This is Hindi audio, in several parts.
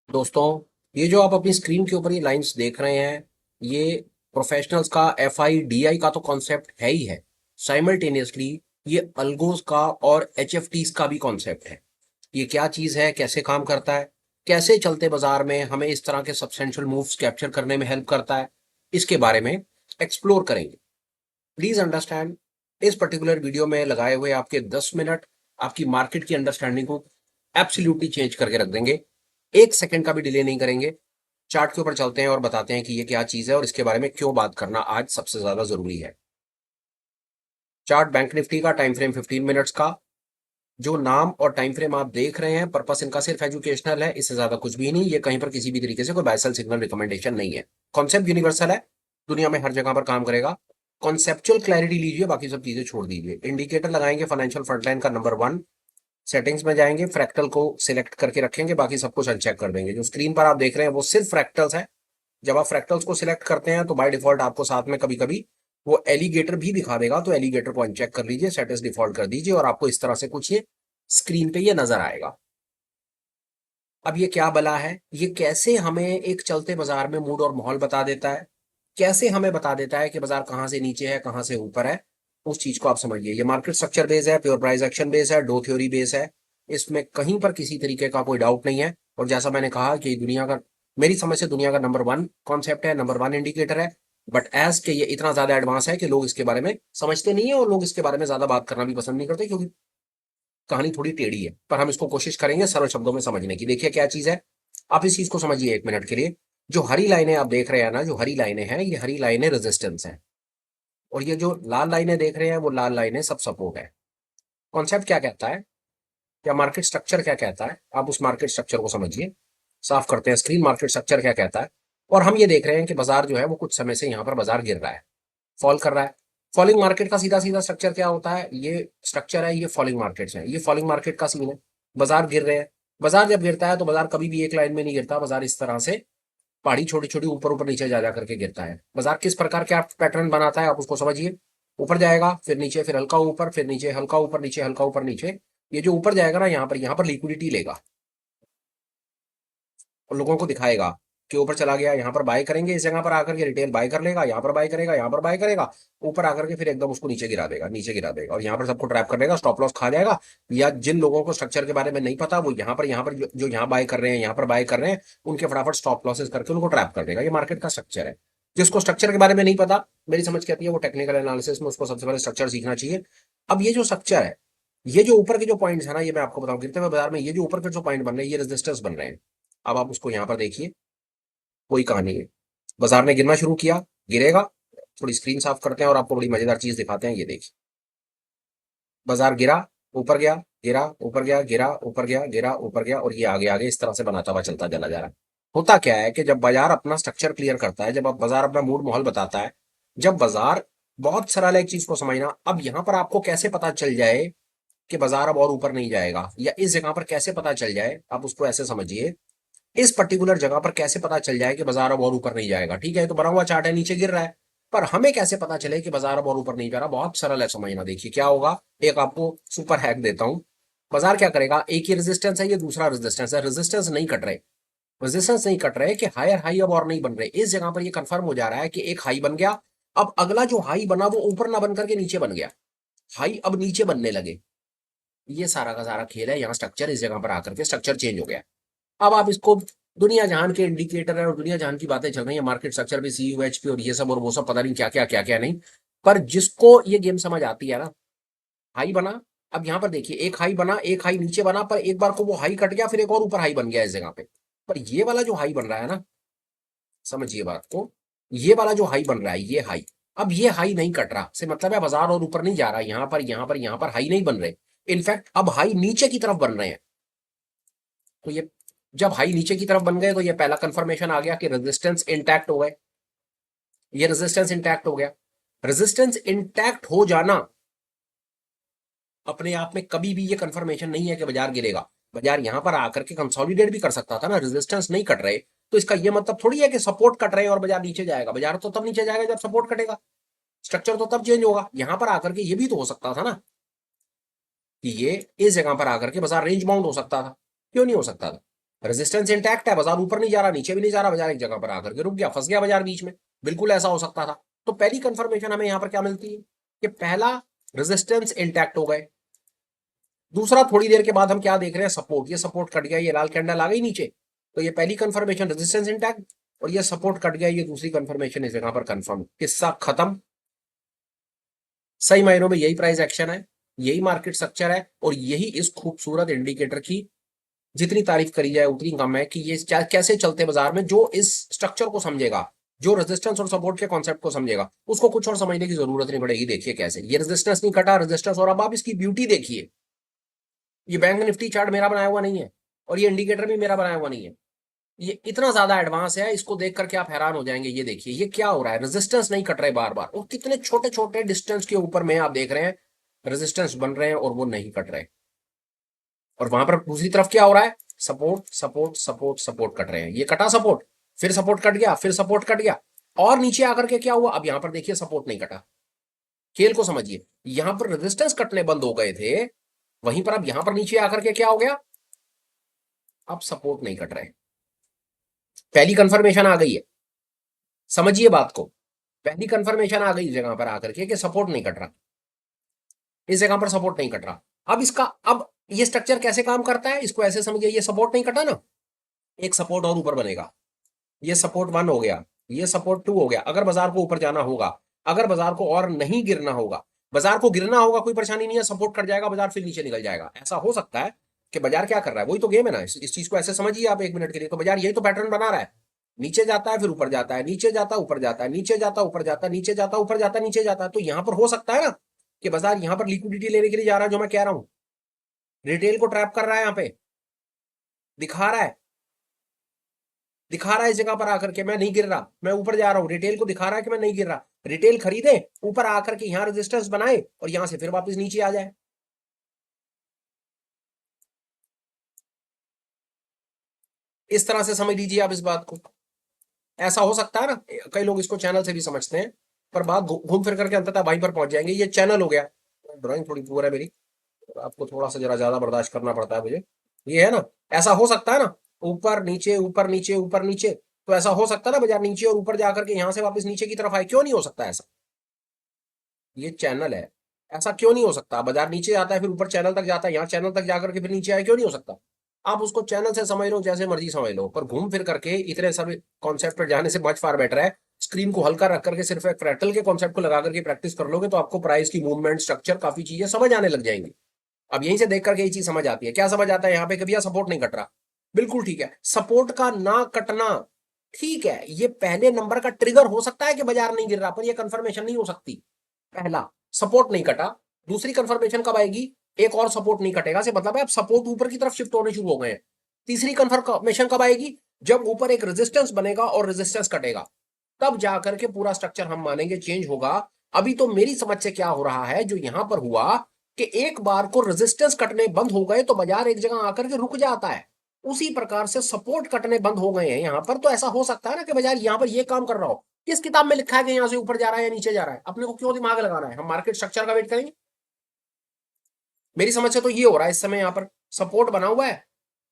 दोस्तों, ये जो आप अपनी स्क्रीन के ऊपर ये लाइंस देख रहे हैं, ये प्रोफेशनल्स का FIDI का तो कॉन्सेप्ट है ही है। साइमल्टेनियसली ये अल्गोज का और HFTs का भी कॉन्सेप्ट है। ये क्या चीज है, कैसे काम करता है, कैसे चलते बाजार में हमें इस तरह के सब्सटेंशियल मूव्स कैप्चर करने में हेल्प करता है, इसके बारे में एक्सप्लोर करेंगे। प्लीज अंडरस्टैंड, इस पर्टिकुलर वीडियो में लगाए हुए आपके 10 मिनट आपकी मार्केट की अंडरस्टैंडिंग को एब्सोल्युटली चेंज करके रख देंगे। एक सेकंड का भी डिले नहीं करेंगे। चार्ट के ऊपर चलते हैं और बताते हैं कि ये क्या चीज है और इसके बारे में क्यों बात करना आज सबसे ज्यादा जरूरी है। चार्ट बैंक निफ्टी का टाइम फ्रेम 15 मिनट्स का। जो नाम और टाइम फ्रेम आप देख रहे हैं, पर्पस इनका सिर्फ एजुकेशनल है, इससे ज्यादा कुछ भी नहीं। ये कहीं पर किसी भी तरीके से कोई बाय सेल सिग्नल रिकमेंडेशन नहीं है। कॉन्सेप्ट यूनिवर्सल है, दुनिया में हर जगह पर काम करेगा। कॉन्सेप्चुअल क्लैरिटी लीजिए, बाकी सब चीजें छोड़ दीजिए। इंडिकेटर लगाएंगे फाइनेंशियल फ्रंटलाइन का नंबर 1। सेटिंग्स में जाएंगे, फ्रैक्टल को सिलेक्ट करके रखेंगे, बाकी सब कुछ अनचेक कर देंगे। जो स्क्रीन पर आप देख रहे हैं वो सिर्फ फ्रैक्टल्स है। जब आप फ्रैक्टल्स को सिलेक्ट करते हैं तो बाय डिफॉल्ट आपको साथ में कभी कभी वो एलिगेटर भी दिखा देगा, तो एलिगेटर को अनचेक कर लीजिए, सेट एज डिफॉल्ट कर दीजिए और आपको इस तरह से कुछ ये स्क्रीन पे ये नजर आएगा। अब ये क्या बला है, ये कैसे हमें एक चलते बाजार में मूड और माहौल बता देता है, कैसे हमें बता देता है कि बाजार कहाँ से नीचे है कहाँ से ऊपर है, उस चीज को आप समझिए। ये मार्केट स्ट्रक्चर बेस है, प्योर प्राइस एक्शन बेस है, डो थ्योरी बेस है। इसमें कहीं पर किसी तरीके का कोई डाउट नहीं है। और जैसा मैंने कहा कि दुनिया का, मेरी समझ से दुनिया का नंबर 1 कॉन्सेप्ट है, नंबर 1 इंडिकेटर है। बट एज के ये इतना ज्यादा एडवांस है कि लोग इसके बारे में समझते नहीं है और लोग इसके बारे में ज्यादा बात करना भी पसंद नहीं करते, क्योंकि कहानी थोड़ी टेढ़ी है। पर हम इसको कोशिश करेंगे सरल शब्दों में समझने की। देखिए क्या चीज है, आप इस चीज को समझिए 1 मिनट के लिए। जो हरी लाइनें आप देख रहे हैं ना, जो हरी लाइनें हैं, ये हरी लाइनें रेजिस्टेंस हैं। और ये जो लाल लाइनें देख रहे हैं, वो लाल लाइनें सब सपोर्ट है। कॉन्सेप्ट क्या कहता है, या मार्केट स्ट्रक्चर क्या कहता है, आप उस मार्केट स्ट्रक्चर को समझिए। साफ करते हैं स्क्रीन। मार्केट स्ट्रक्चर क्या कहता है, और हम ये देख रहे हैं कि बाजार जो है वो कुछ समय से यहाँ पर बाजार गिर रहा है, फॉल कर रहा है। फॉलिंग मार्केट का सीधा सीधा स्ट्रक्चर क्या होता है, ये स्ट्रक्चर है, ये फॉलिंग मार्केट्स है, ये फॉलिंग मार्केट का सीन है। बाजार गिर रहे हैं। बाजार जब गिरता है तो बाजार कभी भी एक लाइन में नहीं गिरता, बाजार इस तरह से पहाड़ी छोटी छोटी ऊपर ऊपर नीचे जा जा करके गिरता है। बाजार किस प्रकार के आप पैटर्न बनाता है, आप उसको समझिए। ऊपर जाएगा, फिर नीचे, फिर हल्का ऊपर, फिर नीचे, हल्का ऊपर नीचे, हल्का ऊपर नीचे। ये जो ऊपर जाएगा ना, यहाँ पर लिक्विडिटी लेगा और लोगों को दिखाएगा कि ऊपर चला गया। यहाँ पर बाय करेंगे, इस जगह पर आकर के रिटेल बाय कर लेगा, यहाँ पर बाय करेगा, यहाँ पर बाय करेगा, ऊपर आकर के फिर एकदम उसको नीचे गिरा देगा, नीचे गिरा देगा और यहाँ पर सबको ट्रैप कर देगा, स्टॉप लॉस खा जाएगा। या जिन लोगों को स्ट्रक्चर के बारे में नहीं पता, वो यहाँ पर जो यहाँ बाय कर रहे हैं, यहाँ पर बाय कर रहे हैं, उनके फटाफट स्टॉप लॉसेस करके उनको ट्रैप कर देगा। ये मार्केट का स्ट्रक्चर है। जिसको स्ट्रक्चर के बारे में नहीं पता, मेरी समझ कहती है वो टेक्निकल एनालिसिस में उसको सबसे पहले स्ट्रक्चर सीखना चाहिए। अब ये जो स्ट्रक्चर है, ये जो ऊपर के जो पॉइंट्स है ना, ये मैं आपको बताऊं, गिरते हुए बाजार में ये जो ऊपर के जो पॉइंट बन रहे हैं, ये रेजिस्टर्स बन रहे हैं। अब आप उसको यहाँ पर देखिए, कोई कहानी है। बाजार ने गिरना शुरू किया, गिरेगा। थोड़ी स्क्रीन साफ करते हैं और आपको बड़ी मजेदार चीज दिखाते हैं। ये देखिए, बाजार गिरा, ऊपर गया, गिरा, ऊपर गया, गिरा, ऊपर गया, गिरा, ऊपर गया, और ये आगे आगे इस तरह से बनाता हुआ चलता चला जा रहा है। होता क्या है कि जब बाजार अपना स्ट्रक्चर क्लियर करता है, जब आप बाजार अपना मूड माहौल बताता है, जब बाजार, बहुत सरल है एक चीज को समझना। अब यहां पर आपको कैसे पता चल जाए कि बाजार अब और ऊपर नहीं जाएगा, या इस जगह पर कैसे पता चल जाए, आप उसको ऐसे समझिए। इस पर्टिकुलर जगह पर कैसे पता चल जाए कि बाजार अब और ऊपर नहीं जाएगा, ठीक है, तो बना हुआ चार्ट है, नीचे गिर रहा है। पर हमें कैसे पता चले कि बाजार अब और ऊपर नहीं जा रहा, बहुत सरल है समझना। देखिए क्या होगा, एक आपको सुपर हैक देता हूं। बाजार क्या करेगा, एक ही रेजिस्टेंस है, ये दूसरा रेजिस्टेंस है, रेजिस्टेंस नहीं कट रहे कि हायर हाई अब और नहीं बन रहे। इस जगह पर ये कंफर्म हो जा रहा है कि एक हाई बन गया। अब अगला जो हाई बना वो ऊपर ना बन करके नीचे बन गया, हाई अब नीचे बनने लगे। ये सारा का सारा खेल है। यहाँ स्ट्रक्चर, इस जगह पर आकर के स्ट्रक्चर चेंज हो गया। अब आप इसको, दुनिया जहान के इंडिकेटर है और दुनिया जहान की बातें चल रही है मार्केट स्ट्रक्चर पे, CUHP और ये सब और वो सब, पता नहीं क्या क्या क्या क्या नहीं। पर जिसको ये गेम समझ आती है ना, हाई बना। अब यहां पर देखिए, एक हाई बना, एक हाई नीचे बना, पर एक बार को वो हाई कट गया, फिर एक और ऊपर हाई बन गया इस जगह पे। पर ये वाला जो हाई बन रहा है ना, समझिए बात को, ये वाला जो हाई बन रहा है, ये हाई, अब ये हाई नहीं कट रहा, से मतलब है बाजार और ऊपर नहीं जा रहा। यहां पर हाई नहीं बन रहे। इनफैक्ट अब हाई नीचे की तरफ बन रहे हैं। तो ये, जब हाई नीचे की तरफ बन गए तो ये पहला कंफर्मेशन आ गया कि रेजिस्टेंस इंटैक्ट हो गए। ये रेजिस्टेंस इंटैक्ट हो गया। रेजिस्टेंस इंटैक्ट हो जाना अपने आप में कभी भी ये कंफर्मेशन नहीं है कि बाजार गिरेगा। बाजार यहां पर आकर के कंसोलिडेट भी कर सकता था ना, रेजिस्टेंस नहीं कट रहे, तो इसका ये मतलब थोड़ी है कि सपोर्ट कट रहे हैं और बाजार नीचे जाएगा। बाजार तो तब नीचे जाएगा जब सपोर्ट कटेगा, स्ट्रक्चर तो तब चेंज होगा। यहां पर आकर के ये भी तो हो सकता था ना कि ये इस जगह पर आकर के बाजार रेंज बाउंड हो सकता था, क्यों नहीं हो सकता था। रेजिस्टेंस इंटैक्ट है, बाजार ऊपर नहीं जा रहा, नीचे भी नहीं जा रहा, बाजार एक जगह पर आकर के रुक गया, फंस गया बाजार बीच में। बिल्कुल ऐसा हो सकता था। तो पहली कंफर्मेशन हमें यहां पर क्या मिलती है कि पहला, रेजिस्टेंस इंटैक्ट हो गए। दूसरा, थोड़ी देर के बाद हम क्या देख रहे हैं, सपोर्ट, ये सपोर्ट कट गया, ये लाल कैंडल आ गई नीचे, तो ये पहली कंफर्मेशन रेजिस्टेंस इंटैक्ट, और ये सपोर्ट कट गया, ये दूसरी कंफर्मेशन इस जगह पर कंफर्म, किस्सा खत्म। सही मायनों में यही प्राइस एक्शन है, यही मार्केट स्ट्रक्चर है, और यही इस खूबसूरत इंडिकेटर की जितनी तारीफ करी जाए उतनी कम है कि ये कैसे चलते बाजार में। जो इस स्ट्रक्चर को समझेगा, जो रेजिस्टेंस और सपोर्ट के कॉन्सेप्ट को समझेगा, उसको कुछ और समझने की जरूरत नहीं पड़ेगी। देखिए कैसे ये रेजिस्टेंस नहीं कटा, रेजिस्टेंस, और अब आप इसकी ब्यूटी देखिए, ये बैंक निफ्टी चार्ट मेरा बनाया हुआ नहीं है, और ये इंडिकेटर भी मेरा बनाया हुआ नहीं है, ये इतना ज्यादा एडवांस है, इसको देख करके आप हैरान हो जाएंगे। ये देखिए ये क्या हो रहा है, रेजिस्टेंस नहीं कट रहे बार बार, और कितने छोटे छोटे डिस्टेंस के ऊपर में आप देख रहे हैं रेजिस्टेंस बन रहे हैं और वो नहीं कट रहे। और वहां पर दूसरी तरफ क्या हो रहा है, support support support support cut रहे हैं, ये कटा सपोर्ट, फिर सपोर्ट कट गया, फिर सपोर्ट कट गया, और नीचे आकर के क्या हुआ, अब यहां पर देखिए सपोर्ट नहीं कटा। खेल को समझिए, यहां पर रेजिस्टेंस कटने बंद हो गए थे, वहीं पर अब यहां पर नीचे आकर के क्या हो गया, अब सपोर्ट नहीं कट रहे। पहली कंफर्मेशन आ गई है, समझिए बात को, पहली कंफर्मेशन आ गई जगह पर आकर के कि सपोर्ट नहीं कट रहा, इस जगह पर सपोर्ट नहीं कट रहा। अब इसका, अब ये स्ट्रक्चर कैसे काम करता है, इसको ऐसे समझिए, ये सपोर्ट नहीं कटा ना, एक सपोर्ट और ऊपर बनेगा, ये सपोर्ट 1 हो गया, ये सपोर्ट 2 हो गया। अगर बाजार को ऊपर जाना होगा, अगर बाजार को और नहीं गिरना होगा, बाजार को गिरना होगा कोई परेशानी नहीं है, सपोर्ट कट जाएगा, बाजार फिर नीचे निकल जाएगा। ऐसा हो सकता है कि बाजार क्या कर रहा है, वही तो गेम है ना, इस चीज को ऐसे समझिए आप 1 मिनट के लिए। तो बाजार यही तो पैटर्न बना रहा है, नीचे जाता है फिर ऊपर जाता है, नीचे जाता है ऊपर जाता है, नीचे जाता है ऊपर जाता है, नीचे जाता है ऊपर जाता है, नीचे जाता है। तो यहां पर हो सकता है ना कि बाजार यहां पर लिक्विडिटी लेने के लिए जा रहा है, जो मैं कह रहा हूं, रिटेल को ट्रैप कर रहा है, यहां पे दिखा रहा है, दिखा रहा है इस जगह पर आकर के मैं नहीं गिर रहा, मैं ऊपर जा रहा हूं, रिटेल को दिखा रहा है कि मैं नहीं गिर रहा। रिटेल खरीदे, ऊपर आकर के यहां रेजिस्टेंस बनाए, और यहां से फिर वापस नीचे आ जाए। इस तरह से समझ लीजिए आप इस बात को, ऐसा हो सकता है ना। कई लोग इसको चैनल से भी समझते हैं, पर बात घूम फिर करके अंततः वहीं पर पहुंच जाएंगे। ये चैनल हो गया, ड्राइंग थोड़ी पुअर है मेरी, आपको थोड़ा सा जरा ज्यादा बर्दाश्त करना पड़ता है मुझे। ये है ना, ऐसा हो सकता है ना, ऊपर नीचे ऊपर नीचे ऊपर नीचे, तो ऐसा हो सकता है ना बाजार नीचे और ऊपर जाकर के यहां से वापस नीचे की तरफ आए, क्यों नहीं हो सकता ऐसा, ये चैनल है, ऐसा क्यों नहीं हो सकता। बाजार नीचे जाता है फिर ऊपर चैनल तक जाता है, यहाँ चैनल तक जाकर के फिर नीचे आए, क्यों नहीं हो सकता। आप उसको चैनल से समझ लो, जैसे मर्जी समझ लो, पर घूम फिर करके इतने सब कॉन्सेप्ट पर जाने से मच फार बेटर है स्क्रीन को हल्का रख करके सिर्फ एक फ्रैक्टल के कॉन्सेप्ट को लगा करके प्रैक्टिस कर लोगे, तो आपको प्राइस की मूवमेंट, स्ट्रक्चर, काफी चीजें समझ आने लग जाएंगी। अब यहीं से देख करके ये चीज समझ आती है, क्या समझ आता है यहाँ पे, कभी सपोर्ट नहीं कट रहा, बिल्कुल ठीक है। सपोर्ट का ना कटना ठीक है, ये पहले नंबर का ट्रिगर हो सकता है कि बाजार नहीं गिर रहा, पर ये कंफर्मेशन नहीं हो सकती। पहला, सपोर्ट नहीं कटा, दूसरी कंफर्मेशन कब आएगी, एक और सपोर्ट नहीं कटेगा से मतलब है अब सपोर्ट ऊपर की तरफ शिफ्ट होने शुरू हो गए हैं। तीसरी कंफर्मेशन कब आएगी, जब ऊपर एक रेजिस्टेंस बनेगा और रेजिस्टेंस कटेगा, तब जाकर के पूरा स्ट्रक्चर हम मानेंगे चेंज होगा। अभी तो मेरी समझ से क्या हो रहा है, जो यहां पर हुआ कि एक बार को रेजिस्टेंस कटने बंद हो गए तो बाजार एक जगह आकर के रुक जाता है, उसी प्रकार से सपोर्ट कटने बंद हो गए हैं यहां पर। तो ऐसा हो सकता है ना कि बाजार यहां पर ये काम कर रहा हो, किस किताब में लिखा है कि यहां से ऊपर जा रहा है या नीचे जा रहा है, अपने को क्यों दिमाग लगाना है, हम मार्केट स्ट्रक्चर का वेट करेंगे। मेरी समझ से तो ये हो रहा है इस समय यहां पर सपोर्ट बना हुआ है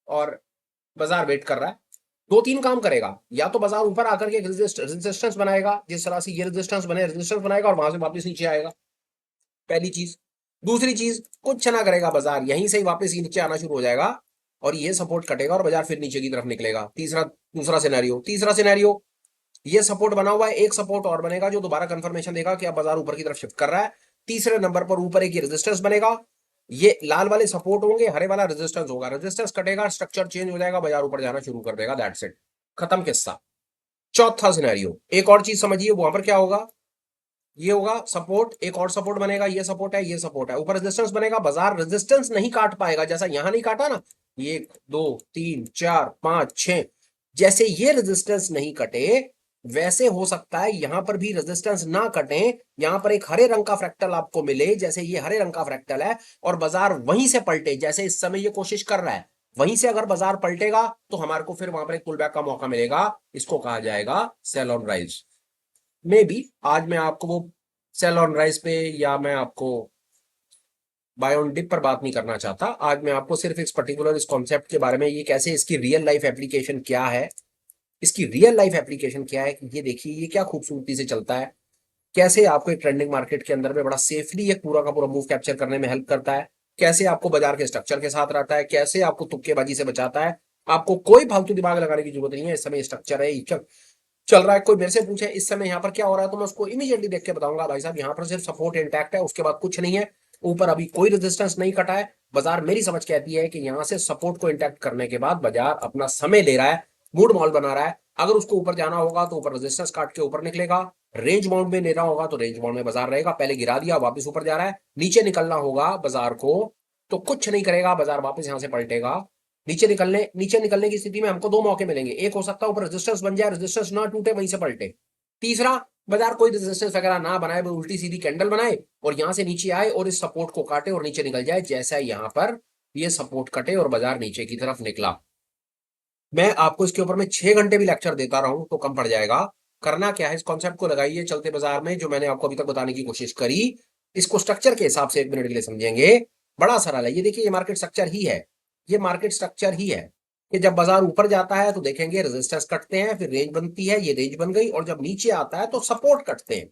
और बाजार वेट कर रहा है। 2-3 काम करेगा, या तो बाजार ऊपर आकर के रेजिस्टेंस बनाएगा, जिस तरह से ये रेजिस्टेंस बने, रेजिस्टेंस बनाएगा और वहां से वापस नीचे आएगा, पहली चीज। दूसरी चीज, कुछ ना करेगा बाजार, यहीं से ही वापस ही नीचे आना शुरू हो जाएगा और ये सपोर्ट कटेगा और बाजार फिर नीचे की तरफ निकलेगा। तीसरा सिनेरियो, ये सपोर्ट बना हुआ है, एक सपोर्ट और बनेगा जो दोबारा कंफर्मेशन देगा कि अब बाजार ऊपर की तरफ शिफ्ट कर रहा है। तीसरे नंबर पर ऊपर एक रेजिस्टेंस बनेगा, ये लाल वाले सपोर्ट होंगे, हरे वाला रेजिस्टेंस होगा, रेजिस्टेंस कटेगा, स्ट्रक्चर चेंज हो जाएगा, बाजार ऊपर जाना शुरू कर देगा, दैट्स इट, खत्म किस्सा। चौथा सिनेरियो, एक और चीज समझिए, वहां पर क्या होगा, ये होगा सपोर्ट, एक और सपोर्ट बनेगा, ये सपोर्ट है, ये सपोर्ट है, ऊपर रेजिस्टेंस बनेगा, बाजार रेजिस्टेंस नहीं काट पाएगा, जैसा यहां नहीं काटा ना, 1 2 3 4 5 6, जैसे ये रेजिस्टेंस नहीं कटे, वैसे हो सकता है यहां पर भी रेजिस्टेंस ना कटे, यहां पर एक हरे रंग का फ्रैक्टल आपको मिले, जैसे ये हरे रंग का फ्रैक्टल है, और बाजार वहीं से पलटे, जैसे इस समय ये कोशिश कर रहा है, वहीं से अगर बाजार पलटेगा तो हमारे को फिर वहां पर एक पुल बैक का मौका मिलेगा, इसको कहा जाएगा sell on rise. Maybe आज मैं आपको वो सेल ऑन राइज पे, या मैं आपको बाय ऑन डिप पर बात नहीं करना चाहता। आज मैं आपको सिर्फ इस पर्टिकुलर इस कॉन्सेप्ट के बारे में, ये कैसे इसकी रियल लाइफ एप्लीकेशन क्या है, इसकी रियल लाइफ एप्लीकेशन क्या है, ये देखिए ये क्या खूबसूरती से चलता है, कैसे आपको एक ट्रेंडिंग मार्केट के अंदर में बड़ा सेफली एक पूरा का पूरा मूव कैप्चर करने में हेल्प करता है, कैसे आपको बाजार के स्ट्रक्चर के साथ रहता है, कैसे आपको तुक्केबाजी से बचाता है। आपको कोई फालतू दिमाग लगाने की जरूरत नहीं है। इस समय स्ट्रक्चर है, चल रहा है। कोई मेरे से पूछे इस समय यहाँ पर क्या हो रहा है, तो मैं उसको इमीडिएटली देख के बताऊंगा भाई साहब यहाँ पर सिर्फ सपोर्ट इंटैक्ट है, उसके बाद कुछ नहीं है। ऊपर अभी कोई रेजिस्टेंस नहीं कटा है। बाजार मेरी समझ कहती है कि यहाँ से सपोर्ट को इंटैक्ट करने के बाद बाजार अपना समय ले रहा है, मूड मॉल बना रहा है। अगर उसको ऊपर जाना होगा तो ऊपर रेजिस्टेंस काट के ऊपर निकलेगा, रेंज बाउंड में लेना होगा तो रेंज बाउंड में बाजार रहेगा। पहले गिरा दिया, वापस ऊपर जा रहा है। नीचे निकलना होगा बाजार को तो कुछ नहीं करेगा, बाजार वापस यहां से पलटेगा। नीचे निकलने की स्थिति में हमको दो मौके मिलेंगे। एक हो सकता है ऊपर रेजिस्टेंस बन जाए, रेजिस्टेंस ना टूटे, वहीं से पलटे। तीसरा, बाजार कोई रेजिस्टेंस वगैरह ना बनाए, वो उल्टी सीधी कैंडल बनाए और यहां से नीचे आए और इस सपोर्ट को काटे और नीचे निकल जाए, जैसा यहां पर ये सपोर्ट कटे और बाजार नीचे की तरफ निकला। मैं आपको इसके ऊपर में 6 घंटे भी लेक्चर देता रहूं तो कम पड़ जाएगा। करना क्या है, इस कॉन्सेप्ट को लगाइए चलते बाजार में, जो मैंने आपको अभी तक बताने की कोशिश करी। इसको स्ट्रक्चर के हिसाब से 1 मिनट के लिए समझेंगे। बड़ा सरल है। ये देखिए, ये मार्केट स्ट्रक्चर ही है। ये मार्केट स्ट्रक्चर ही है कि जब बाजार ऊपर जाता है तो देखेंगे रेजिस्टेंस कटते हैं, फिर रेंज बनती है, ये रेंज बन गई, और जब नीचे आता है तो सपोर्ट कटते हैं।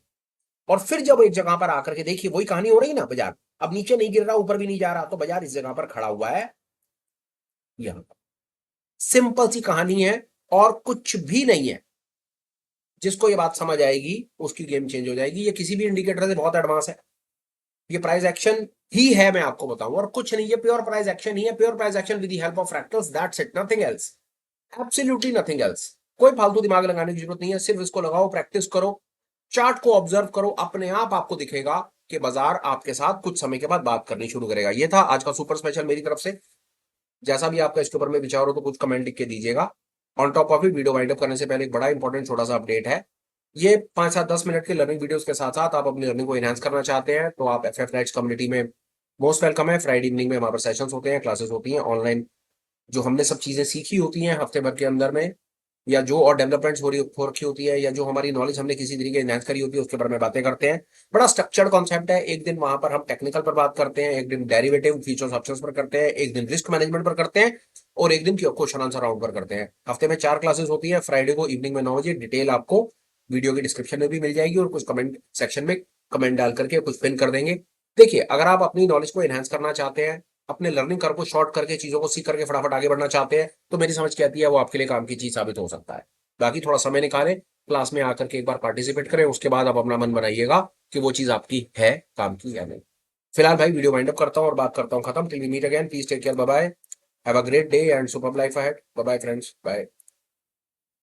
और फिर जब एक जगह पर आकर के देखिए वही कहानी हो रही ना, बाजार अब नीचे नहीं गिर रहा, ऊपर भी नहीं जा रहा, तो बाजार इस जगह पर खड़ा हुआ है। यहां सिंपल सी कहानी है और कुछ भी नहीं है। जिसको ये बात समझ आएगी उसकी गेम चेंज हो जाएगी। ये किसी भी इंडिकेटर से बहुत एडवांस है। ये प्राइस एक्शन ही है, मैं आपको बताऊं, और कुछ नहीं। ये प्योर प्राइस एक्शन ही है, pure price action with the help of fractals, that's it, nothing else, absolutely nothing else. कोई फालतू दिमाग लगाने की जरूरत नहीं है, सिर्फ इसको लगाओ, प्रैक्टिस करो, चार्ट को ऑब्जर्व करो, अपने आप आपको दिखेगा कि बाजार आपके साथ कुछ समय के बाद बात करनी शुरू करेगा। ये था आज का सुपर स्पेशल मेरी तरफ से। जैसा भी आपका इसके ऊपर में विचार हो तो कुछ कमेंट लिख के दीजिएगा। On top of it, video wind up करने से पहले एक बड़ा इंपॉर्टेंट छोटा सा अपडेट है। ये 5 7 10 मिनट के लर्निंग वीडियोस के साथ साथ आप अपनी लर्निंग को एनहांस करना चाहते हैं तो आप एफ नेट्स कम्युनिटी में मोस्ट वेलकम है। फ्राइडे इवनिंग में हमारे पर सेशंस होते हैं, क्लासेस होती हैं ऑनलाइन। जो हमने सब चीजें सीखी होती हैं हफ्ते भर के अंदर में, या जो और डेवलपमेंट्स हो रखी होती है, या जो हमारी नॉलेज हमने किसी तरीके एनहांस करी होती है, उसके बारे में बातें करते हैं। बड़ा स्ट्रक्चर्ड कॉन्सेप्ट है। एक दिन वहां पर हम टेक्निकल पर बात करते हैं, एक दिन डेरिवेटिव फीचर्स ऑप्शंस पर करते हैं, एक दिन रिस्क मैनेजमेंट पर करते हैं, और एक दिन क्वेश्चन आंसर राउंड पर करते हैं। हफ्ते में 4 क्लासेस होती है। फ्राइडे को इवनिंग में 9 बजे। डिटेल आपको वीडियो के डिस्क्रिप्शन में भी मिल जाएगी, और कुछ कमेंट सेक्शन में कमेंट डाल करके कुछ पिन कर देंगे। देखिए, अगर आप अपनी नॉलेज को एनहांस करना चाहते हैं, अपने लर्निंग कर्व को शॉर्ट करके चीजों को सीख करके फटाफट आगे बढ़ना चाहते हैं, तो मेरी समझ कहती है वो आपके लिए काम की चीज साबित हो सकता है। बाकी थोड़ा समय निकालें, क्लास में आकर के एक बार पार्टिसिपेट करें, उसके बाद आप अपना मन बनाइएगा कि वो चीज आपकी है काम की या नहीं। फिलहाल भाई वीडियो वाइंड अप करता हूं और बात करता हूं खत्म। Till we meet again, please take care, bye bye, have a great day and super life ahead. Bye bye friends, bye.